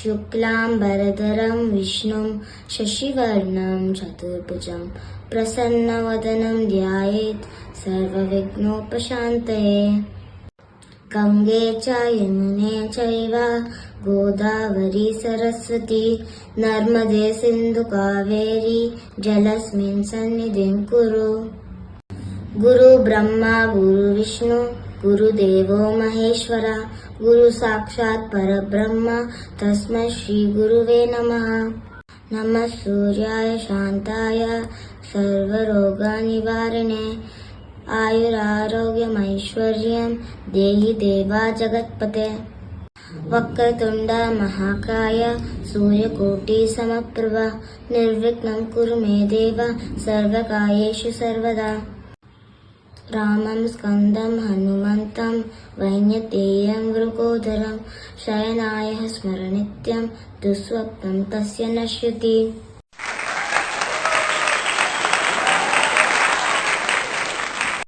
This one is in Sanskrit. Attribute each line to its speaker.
Speaker 1: शुक्लाम्बरधरं विष्णुं शशिवर्णं चतुर्भुजं प्रसन्नवदनं ध्यायेत् सर्वविघ्नोपशान्तये। गंगे च यमुने चैव गोदावरी सरस्वती नर्मदे सिन्धु कावेरी जलस्मिन् सन्निधिं कुरु। गुरु ब्रह्मा गुरु विष्णु गुरुदेवो महेश्वर गुरु साक्षात् परब्रह्म तस्मै श्री गुरुवे नमः। नमः सूर्याय शान्ताय सर्वरोगनिवारिणे आयुरारोग्यमैश्वर्यं देहि देवा जगत्पते। वक्रतुण्ड महाकाय सूर्यकोटि समप्रभ निर्विघ्नं कुरु मे देव सर्वकार्येषु सर्वदा। रामं स्कन्दं हनुमन्तं वैन्यतेयं वृकोदरं शयनाय स्मरनित्यं दुःस्वप्नं तस्य नश्यति।